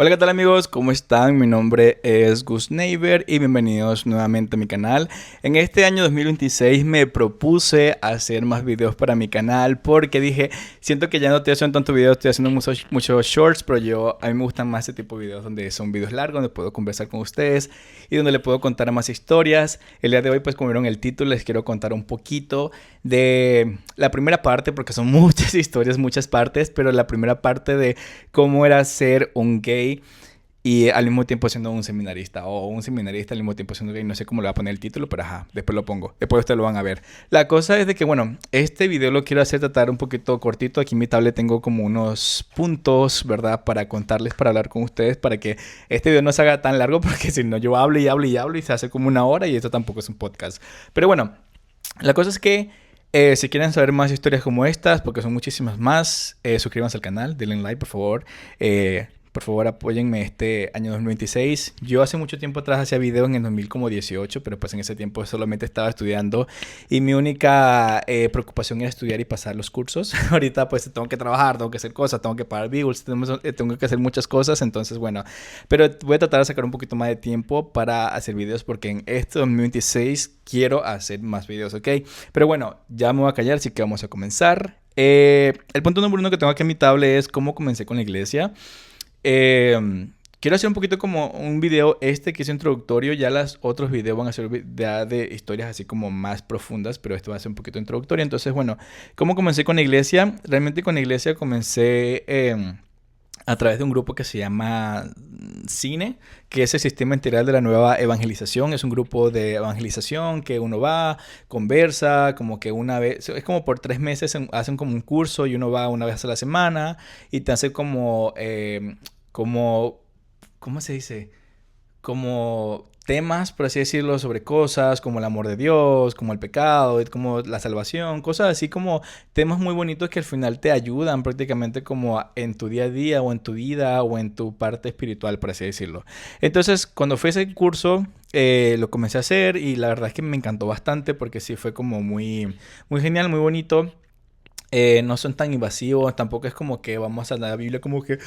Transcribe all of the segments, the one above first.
Hola, ¿qué tal amigos? ¿Cómo están? Mi nombre es Gus Neighbor y bienvenidos nuevamente a mi canal. En este año 2026 me propuse hacer más videos para mi canal porque dije, siento que ya no estoy haciendo tantos videos, estoy haciendo muchos shorts, pero a mí me gustan más este tipo de videos donde son videos largos, donde puedo conversar con ustedes y donde le puedo contar más historias. El día de hoy, pues como vieron el título, les quiero contar un poquito de la primera parte, porque son muchas historias, muchas partes, pero la primera parte de cómo era ser un gay y al mismo tiempo siendo un seminarista, o un seminarista al mismo tiempo siendo gay. No sé cómo le va a poner el título, pero ajá, después lo pongo, después ustedes lo van a ver. La cosa es de que, bueno, este video lo quiero hacer tratar un poquito cortito. Aquí en mi tablet tengo como unos puntos, ¿verdad? Para contarles, para hablar con ustedes, para que este video no se haga tan largo, porque si no yo hablo y hablo y hablo y se hace como una hora y esto tampoco es un podcast. Pero bueno, la cosa es que si quieren saber más historias como estas, porque son muchísimas más, suscríbanse al canal, denle like por favor. Por favor, apóyenme este año 2026. Yo hace mucho tiempo atrás hacía videos en el 2018, pero pues en ese tiempo solamente estaba estudiando y mi única preocupación era estudiar y pasar los cursos. Ahorita pues tengo que trabajar, tengo que hacer cosas, tengo que pagar bills, tengo que hacer muchas cosas, entonces bueno. Pero voy a tratar de sacar un poquito más de tiempo para hacer videos porque en este 2026 quiero hacer más videos, ¿ok? Pero bueno, ya me voy a callar, así que vamos a comenzar. El punto número uno que tengo aquí en mi tablet es cómo comencé con la iglesia. Quiero hacer un poquito como un video que es introductorio. Ya los otros videos van a ser ya de historias así como más profundas, pero este va a ser un poquito introductorio. Entonces, bueno, ¿cómo comencé con la iglesia? Realmente con la iglesia comencé a través de un grupo que se llama Cine, que es el Sistema Integral de la Nueva Evangelización. Es un grupo de evangelización que uno va, conversa, como que una vez, es como por 3 meses hacen como un curso y uno va una vez a la semana y te hace como, ¿cómo se dice? Como temas, por así decirlo, sobre cosas como el amor de Dios, como el pecado, como la salvación, cosas así como temas muy bonitos que al final te ayudan prácticamente como en tu día a día o en tu vida o en tu parte espiritual, por así decirlo. Entonces, cuando fue ese curso, lo comencé a hacer y la verdad es que me encantó bastante porque sí fue como muy genial, muy bonito. No son tan invasivos, tampoco es como que vamos a la Biblia como que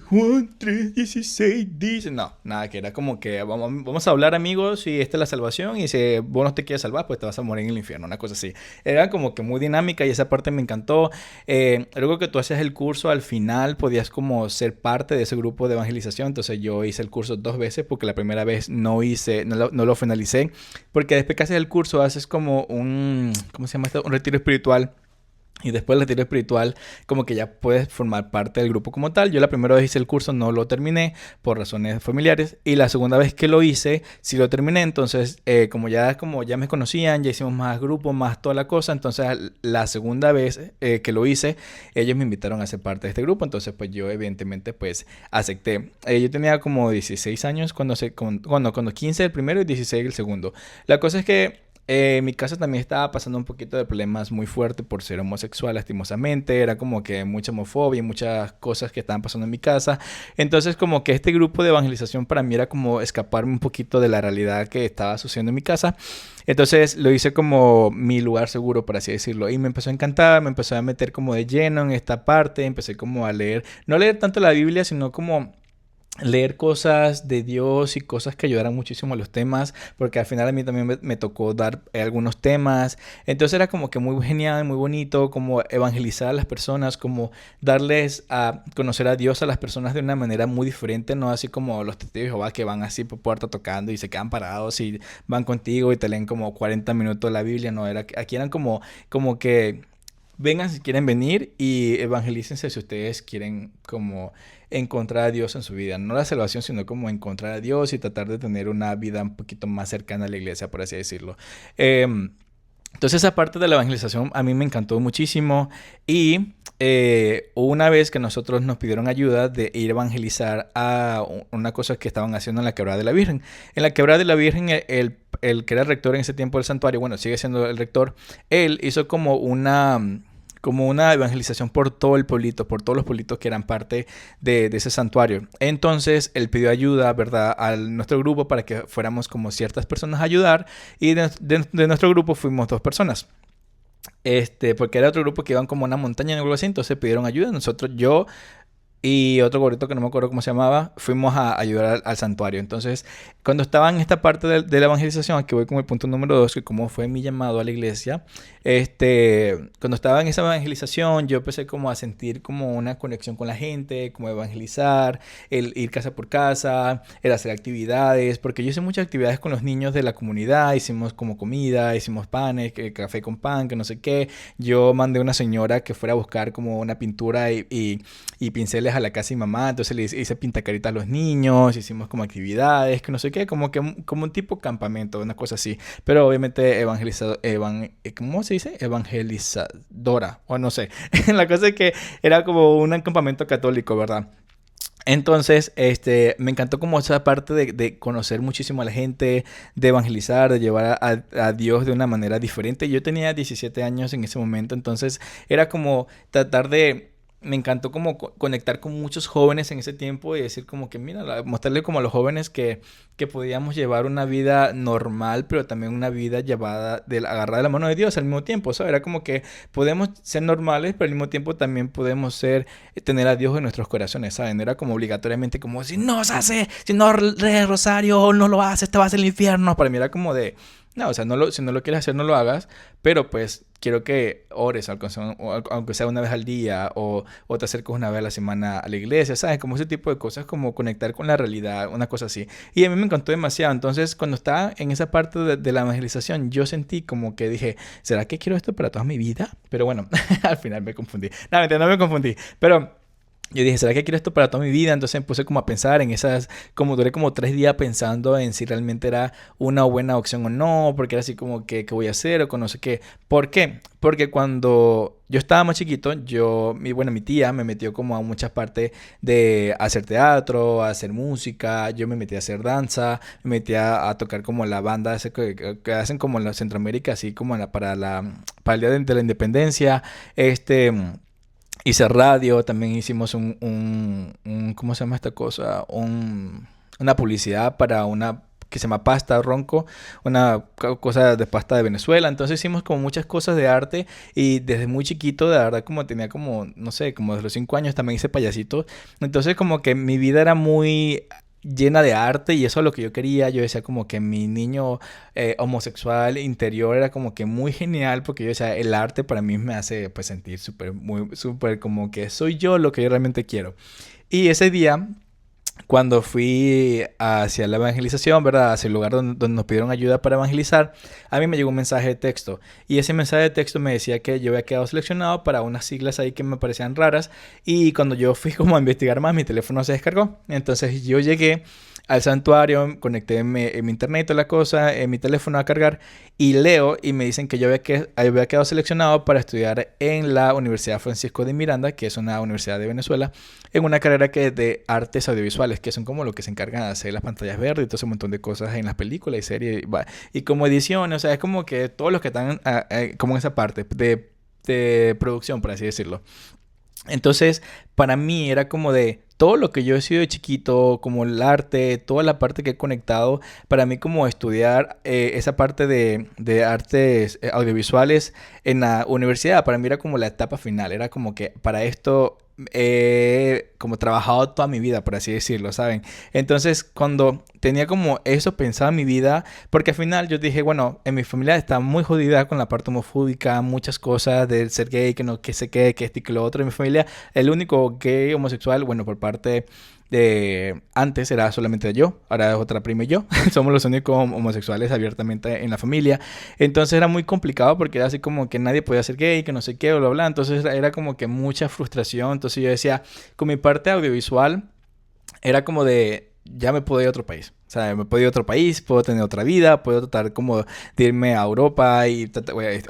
Juan 3:16 dice, no, nada, que era como que vamos a hablar amigos y esta es la salvación y si vos no te quieres salvar pues te vas a morir en el infierno, una cosa así. Era como que muy dinámica y esa parte me encantó. Luego que tú hacías el curso, al final podías como ser parte de ese grupo de evangelización. Entonces yo hice el curso 2 veces porque la primera vez no lo finalicé, porque después que haces el curso haces como ¿cómo se llama esto? Un retiro espiritual. Y después del retiro espiritual, como que ya puedes formar parte del grupo como tal. Yo la primera vez hice el curso, no lo terminé por razones familiares. Y la segunda vez que lo hice, sí lo terminé. Entonces, como ya me conocían, ya hicimos más grupos, más toda la cosa. Entonces, la segunda vez que lo hice, ellos me invitaron a ser parte de este grupo. Entonces, pues yo evidentemente, pues acepté. Yo tenía como 16 años cuando 15 el primero y 16 el segundo. La cosa es que mi casa también estaba pasando un poquito de problemas muy fuertes por ser homosexual, lastimosamente. Era como que mucha homofobia, muchas cosas que estaban pasando en mi casa. Entonces, como que este grupo de evangelización para mí era como escaparme un poquito de la realidad que estaba sucediendo en mi casa. Entonces, lo hice como mi lugar seguro, por así decirlo. Y me empezó a encantar, me empezó a meter como de lleno en esta parte. Empecé como a leer, no leer tanto la Biblia, sino como leer cosas de Dios y cosas que ayudaran muchísimo a los temas, porque al final a mí también me tocó dar algunos temas. Entonces era como que muy genial, muy bonito, como evangelizar a las personas, como darles a conocer a Dios a las personas de una manera muy diferente, no así como los testigos de Jehová que van así por puerta tocando y se quedan parados y van contigo y te leen como 40 minutos de la Biblia. No, aquí eran como que vengan si quieren venir y evangelícense si ustedes quieren como encontrar a Dios en su vida. No la salvación, sino como encontrar a Dios y tratar de tener una vida un poquito más cercana a la iglesia, por así decirlo. Entonces esa parte de la evangelización a mí me encantó muchísimo y una vez que nosotros nos pidieron ayuda de ir a evangelizar a una cosa que estaban haciendo en la Quebrada de la Virgen. En la Quebrada de la Virgen el que era el rector en ese tiempo del santuario, bueno, sigue siendo el rector, él hizo como una evangelización por todo el pueblito, por todos los pueblitos que eran parte de ese santuario. Entonces, él pidió ayuda, ¿verdad?, a nuestro grupo para que fuéramos como ciertas personas a ayudar. Y de nuestro grupo fuimos 2 personas. Porque era otro grupo que iban como a una montaña o algo así, entonces pidieron ayuda. y otro gordito que no me acuerdo cómo se llamaba, fuimos a ayudar al santuario. Entonces, cuando estaba en esta parte de la evangelización, aquí voy con el punto número 2, que cómo fue mi llamado a la iglesia, cuando estaba en esa evangelización, yo empecé como a sentir como una conexión con la gente, como evangelizar, el ir casa por casa, el hacer actividades, porque yo hice muchas actividades con los niños de la comunidad, hicimos como comida, hicimos panes, café con pan, que no sé qué. Yo mandé a una señora que fuera a buscar como una pintura y pinceles a la casa de mi mamá, entonces le hice pintacaritas a los niños, hicimos como actividades, que no sé qué, como que como un tipo campamento, una cosa así, pero obviamente ¿cómo se dice? Evangelizadora, o no sé, la cosa es que era como un campamento católico, ¿verdad? Entonces, me encantó como esa parte de conocer muchísimo a la gente, de evangelizar, de llevar a Dios de una manera diferente. Yo tenía 17 años en ese momento, entonces era como tratar de... Me encantó como conectar con muchos jóvenes en ese tiempo y decir como que, mira, mostrarle como a los jóvenes que podíamos llevar una vida normal, pero también una vida llevada, agarrada de la mano de Dios al mismo tiempo, ¿sabes? Era como que podemos ser normales, pero al mismo tiempo también podemos ser tener a Dios en nuestros corazones, ¿saben? No era como obligatoriamente como si no se hace, si no lees rosario, no lo haces, te vas al infierno. Para mí era como de, no, o sea, si no lo quieres hacer, no lo hagas, pero pues quiero que ores, aunque sea una vez al día, o te acerques una vez a la semana a la iglesia, ¿sabes? Como ese tipo de cosas, como conectar con la realidad, una cosa así. Y a mí me encantó demasiado. Entonces, cuando estaba en esa parte de la evangelización, yo sentí como que dije, ¿será que quiero esto para toda mi vida? Pero bueno, al final me confundí. No, mentira, no me confundí. Pero yo dije, ¿será que quiero esto para toda mi vida? Entonces me puse como a pensar en esas, como duré como 3 días pensando en si realmente era una buena opción o no, porque era así como que, ¿qué voy a hacer? O con no sé qué. ¿Por qué? Porque cuando yo estaba más chiquito, mi tía me metió como a muchas partes de hacer teatro, a hacer música, yo me metí a hacer danza, me metí a tocar como la banda ese que hacen como en la Centroamérica, así como para el Día de la Independencia, este... Hice radio, también hicimos ¿cómo se llama esta cosa? Una publicidad para una que se llama Pasta Ronco, una cosa de pasta de Venezuela. Entonces hicimos como muchas cosas de arte y desde muy chiquito, de verdad, como tenía como, no sé, como desde los 5 años también hice payasitos. Entonces como que mi vida era muy llena de arte y eso es lo que yo quería. Yo decía como que mi niño homosexual interior era como que muy genial porque yo decía, el arte para mí me hace pues sentir súper, muy, súper como que soy yo lo que yo realmente quiero. Y ese día cuando fui hacia la evangelización, ¿verdad? Hacia el lugar donde nos pidieron ayuda para evangelizar, a mí me llegó un mensaje de texto. Y ese mensaje de texto me decía que yo había quedado seleccionado para unas siglas ahí que me parecían raras. Y cuando yo fui como a investigar más, mi teléfono se descargó. Entonces yo llegué al santuario, conecté mi internet y toda la cosa, en mi teléfono a cargar, y leo y me dicen que yo había quedado seleccionado para estudiar en la Universidad Francisco de Miranda, que es una universidad de Venezuela, en una carrera que es de artes audiovisuales, que son como lo que se encargan de hacer las pantallas verdes y todo ese montón de cosas en las películas y series, y como edición, o sea, es como que todos los que están como en esa parte de producción, por así decirlo. Entonces, para mí era como de todo lo que yo he sido de chiquito, como el arte, toda la parte que he conectado, para mí como estudiar esa parte de artes audiovisuales en la universidad, para mí era como la etapa final, era como que para esto he como trabajado toda mi vida, por así decirlo, ¿saben? Entonces, cuando tenía como eso pensado en mi vida, porque al final yo dije, bueno, en mi familia está muy jodida con la parte homofóbica, muchas cosas del ser gay, que no, que sé qué, que esto y que lo otro. En mi familia, el único gay homosexual, bueno, por parte de antes era solamente yo, ahora es otra prima y yo. Somos los únicos homosexuales abiertamente en la familia. Entonces era muy complicado porque era así como que nadie podía ser gay, que no sé qué, bla, bla, bla. Entonces era como que mucha frustración. Entonces yo decía, con mi parte audiovisual, era como de, ya me puedo ir a otro país. O sea, me puedo ir a otro país, puedo tener otra vida, puedo tratar como de irme a Europa y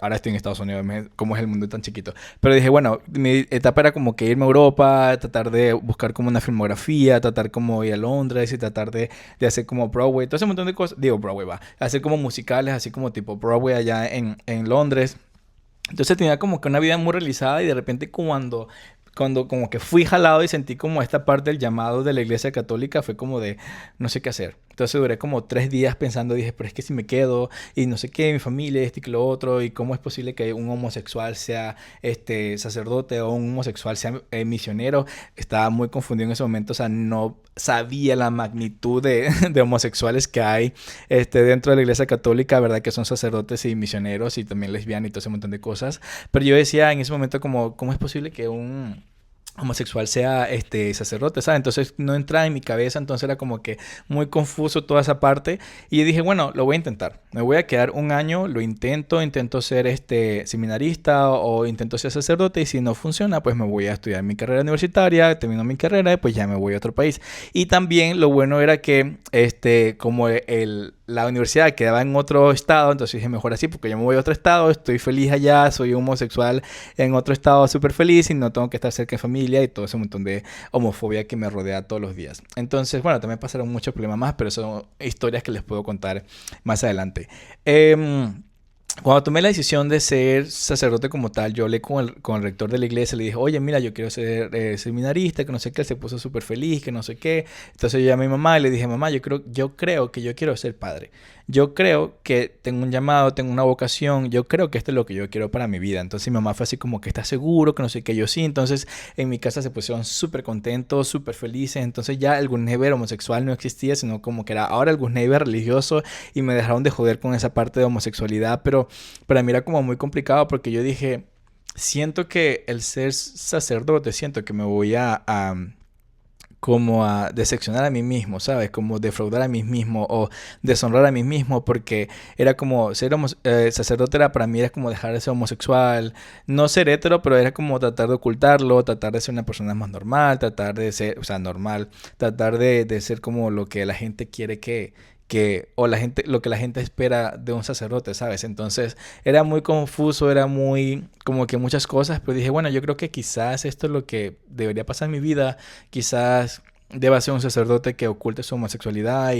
ahora estoy en Estados Unidos, como es el mundo tan chiquito. Pero dije, bueno, mi etapa era como que irme a Europa, tratar de buscar como una filmografía, tratar como ir a Londres y tratar de hacer como Broadway, todo ese montón de cosas. Digo, Broadway va, hacer como musicales, así como tipo Broadway allá en Londres. Entonces tenía como que una vida muy realizada y de repente cuando como que fui jalado y sentí como esta parte del llamado de la iglesia católica fue como de no sé qué hacer. Entonces duré como 3 días pensando, dije, pero es que si me quedo y no sé qué, mi familia, esto y que lo otro, y cómo es posible que un homosexual sea sacerdote o un homosexual sea misionero. Estaba muy confundido en ese momento, o sea, no sabía la magnitud de homosexuales que hay dentro de la iglesia católica, ¿verdad? Que son sacerdotes y misioneros y también lesbianas y todo ese montón de cosas. Pero yo decía en ese momento como, ¿cómo es posible que un homosexual sea sacerdote, ¿sabes? Entonces no entraba en mi cabeza, entonces era como que muy confuso toda esa parte y yo dije, bueno, lo voy a intentar. Me voy a quedar un año, lo intento ser seminarista o intento ser sacerdote y si no funciona, pues me voy a estudiar mi carrera universitaria, termino mi carrera y pues ya me voy a otro país. Y también lo bueno era que como la universidad quedaba en otro estado, entonces dije mejor así porque yo me voy a otro estado, estoy feliz allá, soy homosexual en otro estado súper feliz y no tengo que estar cerca de familia y todo ese montón de homofobia que me rodea todos los días. Entonces, bueno, también pasaron muchos problemas más, pero son historias que les puedo contar más adelante. Cuando tomé la decisión de ser sacerdote como tal, yo hablé con el rector de la iglesia, le dije, oye, mira, yo quiero ser seminarista, que no sé qué, él se puso súper feliz, que no sé qué. Entonces yo llamé a mi mamá y le dije, mamá, yo creo que yo quiero ser padre. Yo creo que tengo un llamado, tengo una vocación, yo creo que esto es lo que yo quiero para mi vida. Entonces mi mamá fue así como que está seguro, que no sé qué, yo sí. Entonces en mi casa se pusieron súper contentos, súper felices. Entonces ya el Gusneiber homosexual no existía, sino como que era ahora el Gusneiber religioso y me dejaron de joder con esa parte de homosexualidad. Pero para mí era como muy complicado porque yo dije, siento que el ser sacerdote, siento que me voy como a decepcionar a mí mismo, ¿sabes? Como defraudar a mí mismo o deshonrar a mí mismo porque era como ser sacerdote era para mí era como dejar de ser homosexual, no ser hetero, pero era como tratar de ocultarlo, tratar de ser una persona más normal, tratar de ser, o sea, normal, tratar de ser como lo que la gente quiere o lo que la gente espera de un sacerdote, ¿sabes? Entonces era muy confuso, era muy como que muchas cosas, pero dije, bueno, yo creo que quizás esto es lo que debería pasar en mi vida, quizás deba ser un sacerdote que oculte su homosexualidad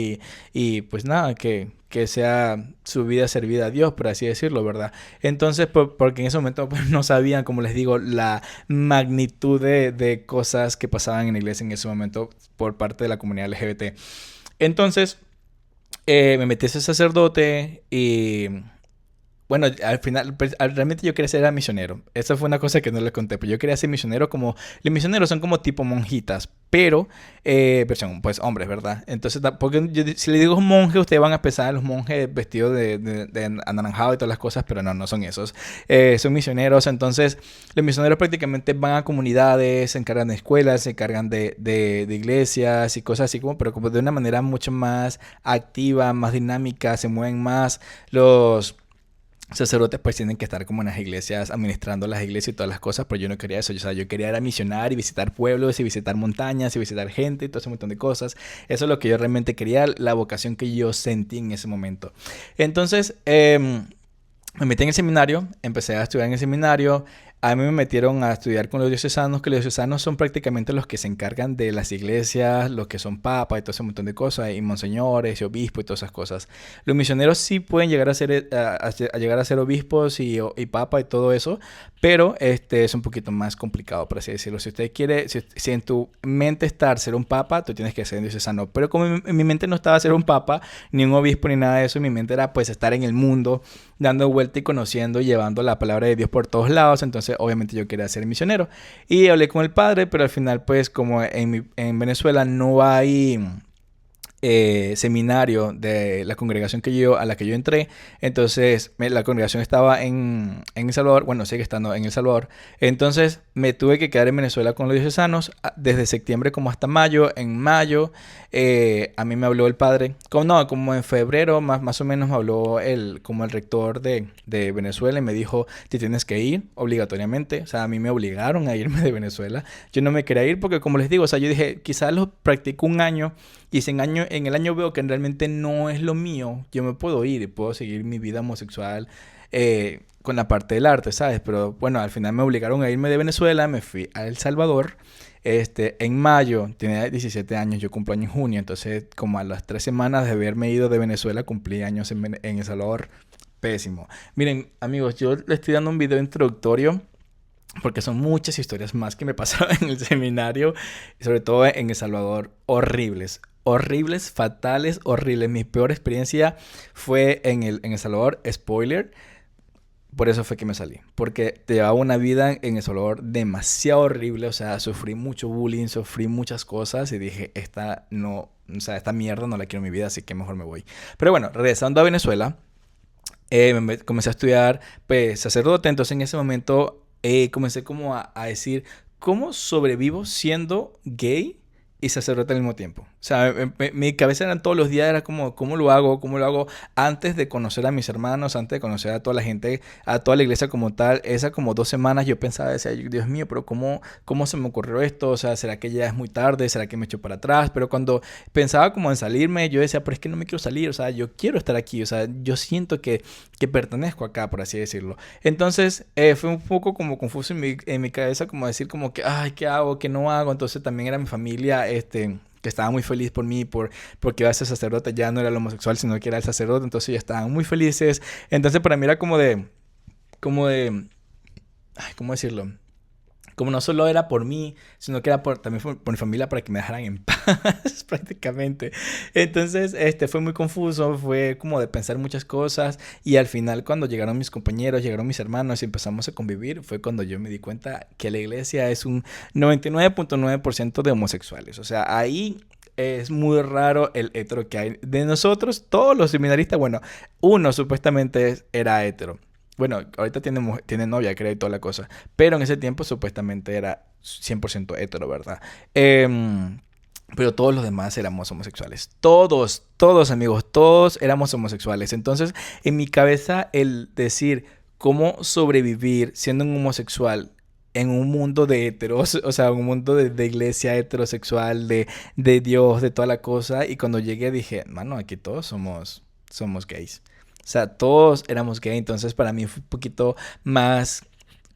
y pues nada, que sea su vida servida a Dios, por así decirlo, ¿verdad? Entonces, porque en ese momento pues, no sabían, como les digo, la magnitud de cosas que pasaban en la iglesia en ese momento por parte de la comunidad LGBT. Entonces, me metí a ser sacerdote y bueno, al final, pues, realmente yo quería ser misionero. Esa fue una cosa que no les conté, pero yo quería ser misionero como... Los misioneros son como tipo monjitas, pero son pues hombres, ¿verdad? Entonces, porque si le digo monje, ustedes van a pensar en los monjes vestidos de anaranjado y todas las cosas, pero no son esos. Son misioneros, entonces los misioneros prácticamente van a comunidades, se encargan de escuelas, se encargan de iglesias y cosas así, pero como de una manera mucho más activa, más dinámica, se mueven más los sacerdotes pues tienen que estar como en las iglesias, administrando las iglesias y todas las cosas, pero yo no quería eso, o sea, yo quería ir a misionar y visitar pueblos y visitar montañas y visitar gente y todo ese montón de cosas. Eso es lo que yo realmente quería, la vocación que yo sentí en ese momento. Entonces, me metí en el seminario, empecé a estudiar en el seminario. A mí me metieron a estudiar con los diocesanos, que los diocesanos son prácticamente los que se encargan de las iglesias, los que son papas y todo ese montón de cosas, y monseñores y obispos y todas esas cosas. Los misioneros sí pueden llegar a ser, a llegar a ser obispos y papa y todo eso, pero es un poquito más complicado, por así decirlo. Si usted quiere, si en tu mente está ser un papa, tú tienes que ser un diocesano. Pero como en mi mente no estaba ser un papa, ni un obispo, ni nada de eso, mi mente era pues estar en el mundo, dando vuelta y conociendo, llevando la palabra de Dios por todos lados. Entonces obviamente yo quería ser misionero y hablé con el padre, pero al final pues como en Venezuela no hay seminario de la congregación a la que yo entré. Entonces la congregación estaba en El Salvador, bueno, sigue estando en El Salvador. Entonces me tuve que quedar en Venezuela con los diocesanos desde septiembre como hasta mayo. En mayo a mí me habló el padre, como en febrero más o menos me habló como el rector de Venezuela y me dijo, te tienes que ir obligatoriamente. O sea, a mí me obligaron a irme de Venezuela. Yo no me quería ir porque, como les digo, o sea, yo dije, quizás lo practico un año y si en el año veo que realmente no es lo mío, yo me puedo ir y puedo seguir mi vida homosexual con la parte del arte, ¿sabes? Pero bueno, al final me obligaron a irme de Venezuela, me fui a El Salvador. En mayo, tenía 17 años, yo cumplo año en junio, entonces como a las 3 semanas de haberme ido de Venezuela, cumplí años en El Salvador. Pésimo. Miren, amigos, yo les estoy dando un video introductorio porque son muchas historias más que me pasaron en el seminario, y sobre todo en El Salvador, horribles. horribles, fatales, horribles. Mi peor experiencia fue en El Salvador. Spoiler. Por eso fue que me salí. Porque te llevaba una vida en El Salvador demasiado horrible. O sea, sufrí mucho bullying, sufrí muchas cosas. Y dije, esta no, o sea, esta mierda no la quiero en mi vida, así que mejor me voy. Pero bueno, regresando a Venezuela, comencé a estudiar, pues, sacerdote. Entonces en ese momento comencé como a decir, ¿cómo sobrevivo siendo gay y sacerdote al mismo tiempo? O sea, mi cabeza eran todos los días, era como, ¿cómo lo hago? ¿Cómo lo hago? Antes de conocer a mis hermanos, antes de conocer a toda la gente, a toda la iglesia como tal, esas como 2 semanas yo pensaba, decía, Dios mío, pero ¿cómo se me ocurrió esto? O sea, ¿será que ya es muy tarde? ¿Será que me echo para atrás? Pero cuando pensaba como en salirme, yo decía, pero es que no me quiero salir, o sea, yo quiero estar aquí, o sea, yo siento que pertenezco acá, por así decirlo. Entonces, fue un poco como confuso en mi cabeza, como decir como que, ay, ¿qué hago? ¿Qué no hago? Entonces también era mi familia, que estaba muy feliz por mí, porque iba a ser sacerdote, ya no era el homosexual, sino que era el sacerdote, entonces ya estaban muy felices. Entonces para mí era como de, ay, ¿cómo decirlo? Como no solo era por mí, sino que era también por mi familia para que me dejaran en paz, prácticamente. Entonces, fue muy confuso, fue como de pensar muchas cosas y al final cuando llegaron mis compañeros, llegaron mis hermanos y empezamos a convivir, fue cuando yo me di cuenta que la iglesia es un 99.9% de homosexuales. O sea, ahí es muy raro el hetero que hay. De nosotros, todos los seminaristas, bueno, uno supuestamente era hetero. Bueno, ahorita tiene novia, creo, y toda la cosa. Pero en ese tiempo supuestamente era 100% hetero, ¿verdad? Pero todos los demás éramos homosexuales. Todos, todos amigos, todos éramos homosexuales. Entonces, en mi cabeza, el decir cómo sobrevivir siendo un homosexual en un mundo de heteros, o sea, un mundo de iglesia heterosexual, de Dios, de toda la cosa. Y cuando llegué dije, mano, aquí todos somos gays. O sea, todos éramos gay, entonces para mí fue un poquito más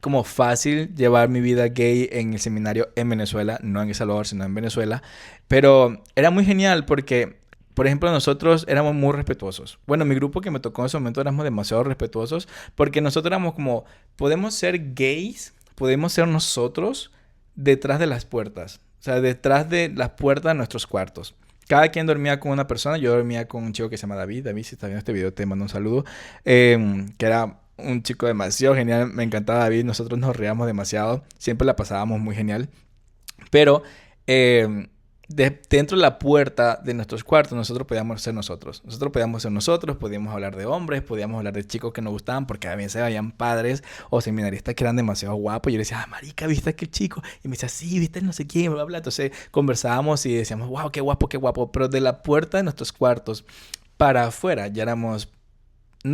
como fácil llevar mi vida gay en el seminario en Venezuela, no en El Salvador, sino en Venezuela. Pero era muy genial porque, por ejemplo, nosotros éramos muy respetuosos. Bueno, mi grupo que me tocó en ese momento éramos demasiado respetuosos porque nosotros éramos como, podemos ser gays, podemos ser nosotros detrás de las puertas. O sea, detrás de las puertas de nuestros cuartos. Cada quien dormía con una persona. Yo dormía con un chico que se llama David. David, si estás viendo este video, te mando un saludo. Que era un chico demasiado genial. Me encantaba David. Nosotros nos reíamos demasiado. Siempre la pasábamos muy genial. Pero dentro de la puerta de nuestros cuartos, nosotros podíamos ser nosotros. Nosotros podíamos ser nosotros, podíamos hablar de hombres, podíamos hablar de chicos que nos gustaban, porque a veces habían padres o seminaristas que eran demasiado guapos. Y yo le decía, ah, marica, ¿viste aquel chico? Y me decía, sí, ¿viste no sé quién? Bla, bla, bla. Entonces conversábamos y decíamos, wow, qué guapo, qué guapo. Pero de la puerta de nuestros cuartos para afuera ya no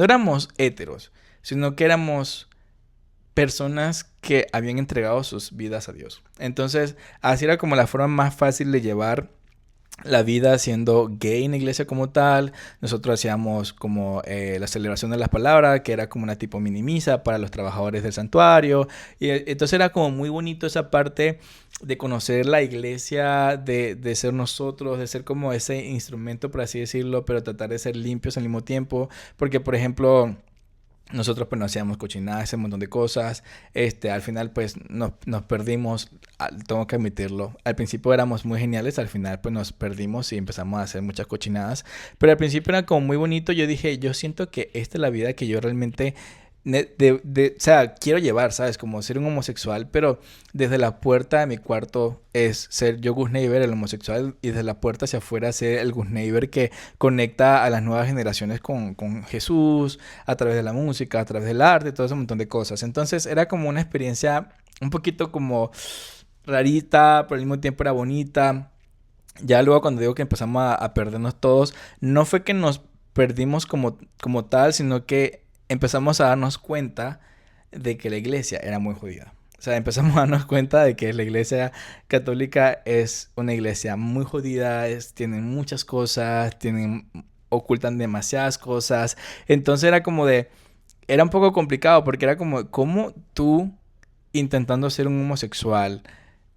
éramos héteros, sino que éramos personas que habían entregado sus vidas a Dios. Entonces, así era como la forma más fácil de llevar la vida siendo gay en la iglesia como tal. Nosotros hacíamos como la celebración de las palabras, que era como una tipo mini misa para los trabajadores del santuario. Y entonces era como muy bonito esa parte de conocer la iglesia, de ser nosotros, de ser como ese instrumento, por así decirlo, pero tratar de ser limpios al mismo tiempo. Porque, por ejemplo, nosotros pues no hacíamos cochinadas, un montón de cosas. Al final pues nos perdimos, tengo que admitirlo. Al principio éramos muy geniales, al final pues nos perdimos y empezamos a hacer muchas cochinadas. Pero al principio era como muy bonito. Yo dije, yo siento que esta es la vida que yo realmente o sea, quiero llevar, ¿sabes? Como ser un homosexual, pero desde la puerta de mi cuarto es ser yo Gus Neighbor, el homosexual, y desde la puerta hacia afuera ser el Gus Neighbor que conecta a las nuevas generaciones con Jesús, a través de la música, a través del arte, todo ese montón de cosas. Entonces era como una experiencia un poquito como rarita, pero al mismo tiempo era bonita. Ya luego cuando digo que empezamos a perdernos todos, no fue que nos perdimos como tal, sino que empezamos a darnos cuenta de que la iglesia era muy jodida. O sea, empezamos a darnos cuenta de que la iglesia católica es una iglesia muy jodida, tienen muchas cosas, ocultan demasiadas cosas. Entonces era un poco complicado porque era como, ¿cómo tú intentando ser un homosexual,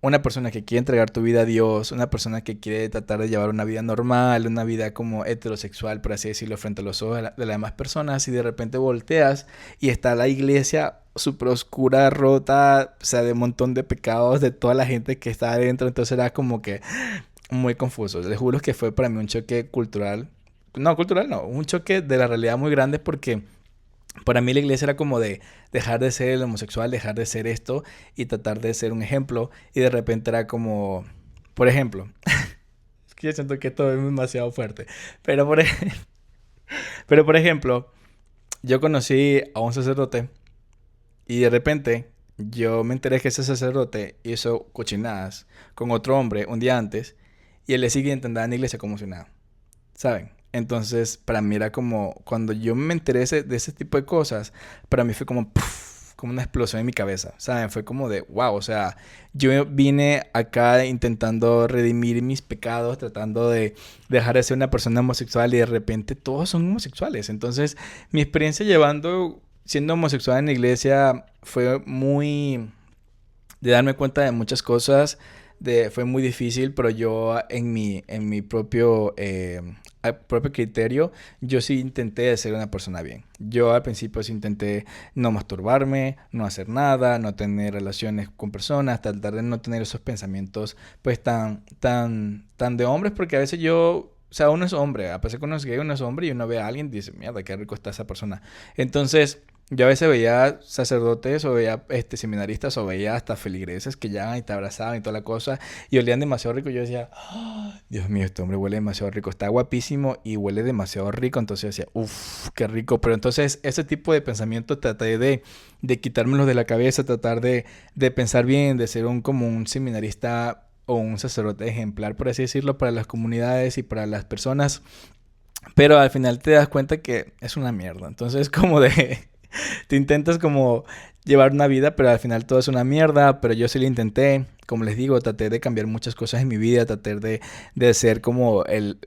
una persona que quiere entregar tu vida a Dios, una persona que quiere tratar de llevar una vida normal, una vida como heterosexual, por así decirlo, frente a los ojos de las demás personas, y de repente volteas y está la iglesia súper oscura, rota, o sea, de un montón de pecados de toda la gente que está adentro? Entonces era como que muy confuso. Les juro que fue para mí un choque cultural. No, cultural no, un choque de la realidad muy grande porque para mí la iglesia era como de dejar de ser el homosexual, dejar de ser esto y tratar de ser un ejemplo. Y de repente era como, por ejemplo, es que yo siento que esto es demasiado fuerte. Pero por, pero por ejemplo, yo conocí a un sacerdote y de repente yo me enteré que ese sacerdote hizo cochinadas con otro hombre un día antes y el día siguiente andaba en la iglesia como si nada. ¿Saben? Entonces, para mí era como, cuando yo me enteré de ese tipo de cosas, para mí fue como, ¡puf! Como una explosión en mi cabeza, ¿saben? Fue como de, wow, o sea, yo vine acá intentando redimir mis pecados, tratando de dejar de ser una persona homosexual y de repente todos son homosexuales. Entonces, mi experiencia siendo homosexual en la iglesia fue muy de darme cuenta de muchas cosas. Fue muy difícil, pero yo en mi propio criterio, yo sí intenté ser una persona bien. Yo al principio sí intenté no masturbarme, no hacer nada, no tener relaciones con personas, tratar de no tener esos pensamientos pues tan de hombres, porque a veces yo... O sea, uno es hombre, a pesar que uno es gay, uno es hombre y uno ve a alguien y dice, mierda, qué rico está esa persona. Entonces, yo a veces veía sacerdotes o veía seminaristas o veía hasta feligreses que llegaban y te abrazaban y toda la cosa y olían demasiado rico. Yo decía, "Ah, Dios mío, este hombre huele demasiado rico, está guapísimo y huele demasiado rico". Entonces yo decía, uff, qué rico. Pero entonces ese tipo de pensamiento traté de quitármelos de la cabeza, tratar de pensar bien, de ser como un seminarista o un sacerdote ejemplar, por así decirlo, para las comunidades y para las personas. Pero al final te das cuenta que es una mierda. Entonces como de... Te intentas como llevar una vida, pero al final todo es una mierda, pero yo sí lo intenté. Como les digo, traté de cambiar muchas cosas en mi vida, traté de ser como el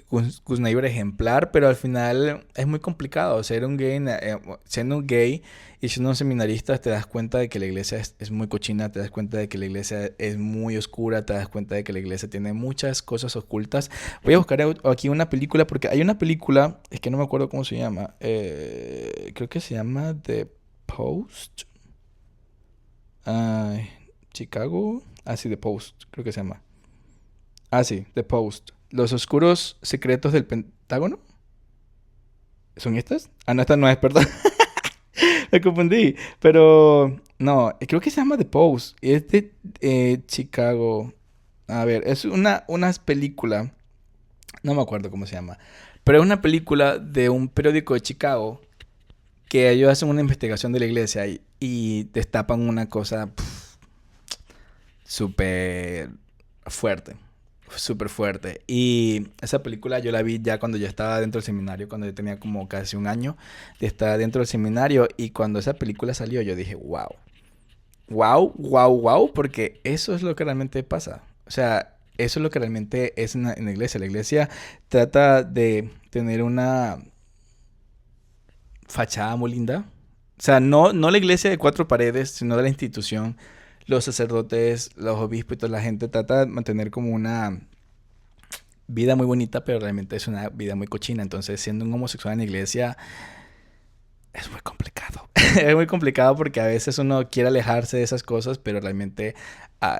Neighbor ejemplar, pero al final es muy complicado ser un gay, siendo un gay y siendo un seminarista, te das cuenta de que la iglesia es muy cochina, te das cuenta de que la iglesia es muy oscura, te das cuenta de que la iglesia tiene muchas cosas ocultas. Voy a buscar aquí una película, porque hay una película, es que no me acuerdo cómo se llama, creo que se llama The Post. Ay, Chicago. Ah, sí, The Post, creo que se llama. Ah, sí, The Post. Los oscuros secretos del Pentágono. ¿Son estas? Ah, no, esta no es, perdón. Me confundí. Pero no, creo que se llama The Post. Es de Chicago. A ver, es una película. No me acuerdo cómo se llama. Pero es una película de un periódico de Chicago que ellos hacen una investigación de la iglesia y destapan una cosa súper fuerte, súper fuerte. Y esa película yo la vi ya cuando yo estaba dentro del seminario, cuando yo tenía como casi un año de estar dentro del seminario. Y cuando esa película salió, yo dije, wow, wow, wow, wow, porque eso es lo que realmente pasa. O sea, eso es lo que realmente es en la iglesia. La iglesia trata de tener una fachada muy linda. O sea, no la iglesia de cuatro paredes, sino de la institución. Los sacerdotes, los obispos y toda la gente trata de mantener como una vida muy bonita, pero realmente es una vida muy cochina. Entonces, siendo un homosexual en la iglesia es muy complicado. Es muy complicado porque a veces uno quiere alejarse de esas cosas, pero realmente ah,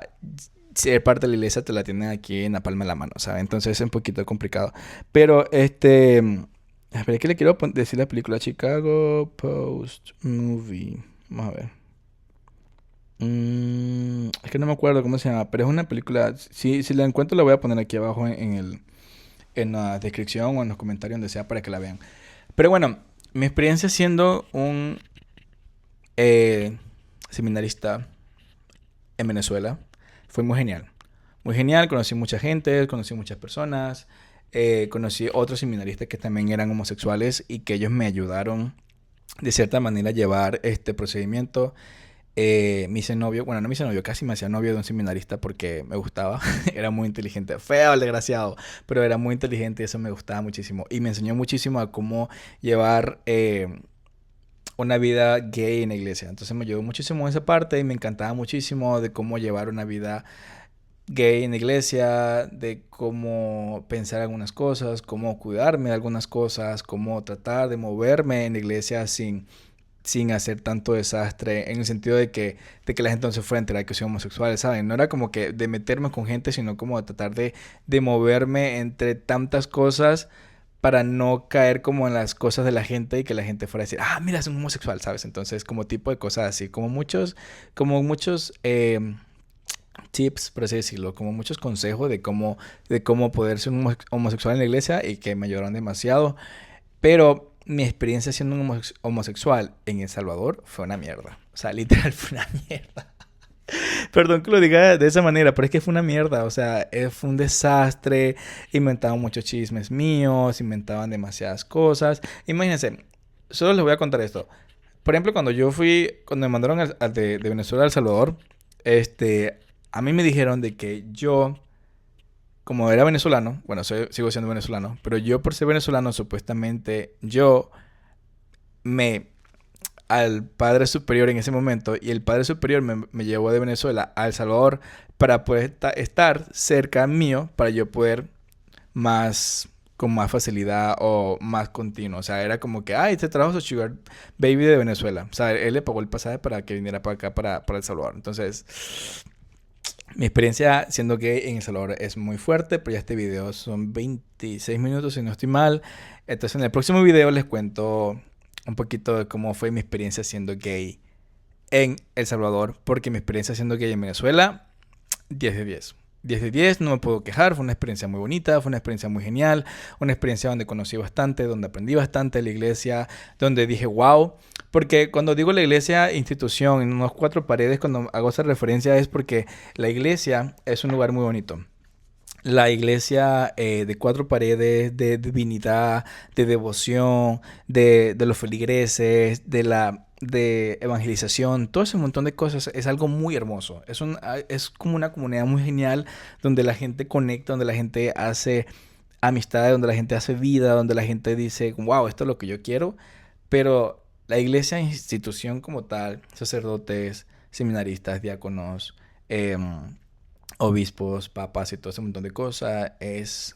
ser parte de la iglesia te la tienen aquí en la palma de la mano, ¿sabes? Entonces es un poquito complicado. Pero espera que le quiero decir la película Chicago Post Movie. Vamos a ver. Es que no me acuerdo cómo se llama, pero es una película. Si la encuentro, la voy a poner aquí abajo en la descripción o en los comentarios, donde sea, para que la vean. Pero bueno, mi experiencia siendo un eh, seminarista en Venezuela fue muy genial. Muy genial, conocí mucha gente, conocí muchas personas, conocí otros seminaristas que también eran homosexuales y que ellos me ayudaron de cierta manera a llevar este procedimiento. Me hice novio, bueno, no me hice novio, casi me hacía novio de un seminarista porque me gustaba. Era muy inteligente, feo el desgraciado, pero era muy inteligente y eso me gustaba muchísimo. Y me enseñó muchísimo a cómo llevar una vida gay en la iglesia. Entonces me ayudó muchísimo en esa parte y me encantaba muchísimo de cómo llevar una vida gay en la iglesia, de cómo pensar algunas cosas, cómo cuidarme de algunas cosas, cómo tratar de moverme en la iglesia sin hacer tanto desastre, en el sentido de que la gente no se fuera a enterar que soy homosexual, ¿saben? No era como que de meterme con gente, sino como de tratar de moverme entre tantas cosas para no caer como en las cosas de la gente y que la gente fuera a decir, ah, mira, es un homosexual, ¿sabes? Entonces, como tipo de cosas así, como muchos tips, por así decirlo, como muchos consejos de cómo poder ser un homosexual en la iglesia y que me ayudaron demasiado. Pero mi experiencia siendo un homosexual en El Salvador fue una mierda. O sea, literal fue una mierda. Perdón que lo diga de esa manera, pero es que fue una mierda. O sea, fue un desastre. Inventaban muchos chismes míos, inventaban demasiadas cosas. Imagínense, solo les voy a contar esto. Por ejemplo, cuando me mandaron de Venezuela a El Salvador, a mí me dijeron de que yo, como era venezolano, bueno, sigo siendo venezolano, pero yo por ser venezolano, supuestamente, yo me al padre superior en ese momento y el padre superior me llevó de Venezuela a El Salvador para poder estar cerca mío, para yo poder más, con más facilidad o más continuo. O sea, era como que, ay, te trajo su sugar baby de Venezuela. O sea, él le pagó el pasaje para que viniera para acá, para El Salvador. Entonces, mi experiencia siendo gay en El Salvador es muy fuerte, pero ya este video son 26 minutos si no estoy mal. Entonces en el próximo video les cuento un poquito de cómo fue mi experiencia siendo gay en El Salvador, porque mi experiencia siendo gay en Venezuela, 10 de 10. 10 de 10, no me puedo quejar, fue una experiencia muy bonita, fue una experiencia muy genial, una experiencia donde conocí bastante, donde aprendí bastante de la iglesia, donde dije wow, porque cuando digo la iglesia, institución, en unos cuatro paredes, cuando hago esa referencia es porque la iglesia es un lugar muy bonito. La iglesia de cuatro paredes, de divinidad, de devoción, de los feligreses, de evangelización, todo ese montón de cosas es algo muy hermoso. Es como una comunidad muy genial donde la gente conecta, donde la gente hace amistades, donde la gente hace vida, donde la gente dice, wow, esto es lo que yo quiero. Pero la iglesia institución como tal, sacerdotes, seminaristas, diáconos, obispos, papas y todo ese montón de cosas, es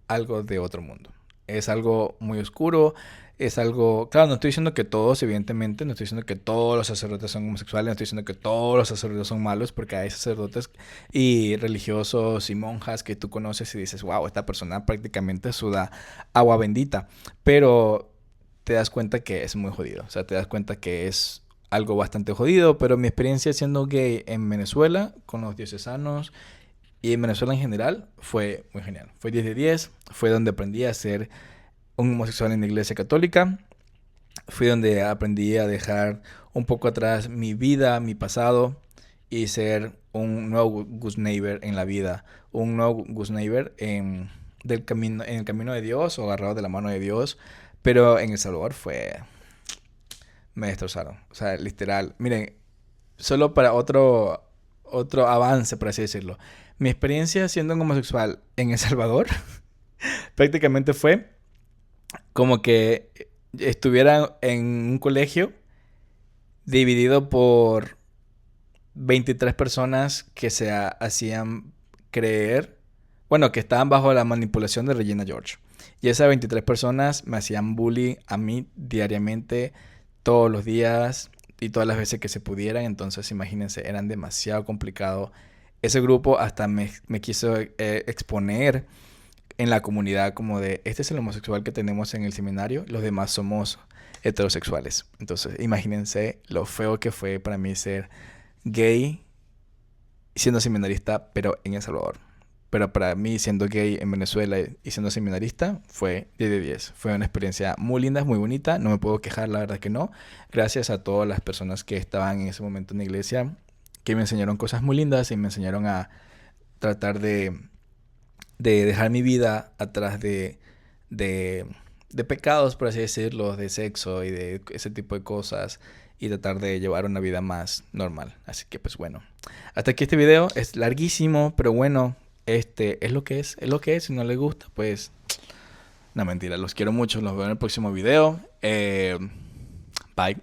algo de otro mundo. Es algo muy oscuro, es algo... Claro, no estoy diciendo que todos, evidentemente, no estoy diciendo que todos los sacerdotes son homosexuales, no estoy diciendo que todos los sacerdotes son malos, porque hay sacerdotes y religiosos y monjas que tú conoces y dices, wow, esta persona prácticamente suda agua bendita. Pero te das cuenta que es muy jodido. O sea, te das cuenta que es algo bastante jodido, pero mi experiencia siendo gay en Venezuela, con los diocesanos y en Venezuela en general, fue muy genial. Fue 10 de 10, fue donde aprendí a ser un homosexual en la iglesia católica, fui donde aprendí a dejar un poco atrás mi vida, mi pasado, y ser un nuevo Gus Neighbor en la vida, un nuevo Gus Neighbor en el camino de Dios o agarrado de la mano de Dios, pero en El Salvador me destrozaron, o sea, literal. Miren, solo para otro avance, por así decirlo. Mi experiencia siendo un homosexual en El Salvador prácticamente fue como que estuviera en un colegio dividido por 23 personas que se hacían creer, bueno, que estaban bajo la manipulación de Regina George. Y esas 23 personas me hacían bullying a mí diariamente, todos los días y todas las veces que se pudieran. Entonces, imagínense, eran demasiado complicado. Ese grupo hasta me quiso exponer en la comunidad como de, este es el homosexual que tenemos en el seminario, los demás somos heterosexuales. Entonces, imagínense lo feo que fue para mí ser gay siendo seminarista, pero en El Salvador. Pero para mí, siendo gay en Venezuela y siendo seminarista, fue 10 de 10. Fue una experiencia muy linda, muy bonita. No me puedo quejar, la verdad que no. Gracias a todas las personas que estaban en ese momento en la iglesia, que me enseñaron cosas muy lindas y me enseñaron a tratar de dejar mi vida atrás de pecados, por así decirlo, de sexo y de ese tipo de cosas, y tratar de llevar una vida más normal. Así que pues bueno, hasta aquí este video. Es larguísimo, pero bueno, es lo que es lo que es. Si no les gusta, pues no, mentira, los quiero mucho, los veo en el próximo video. Bye.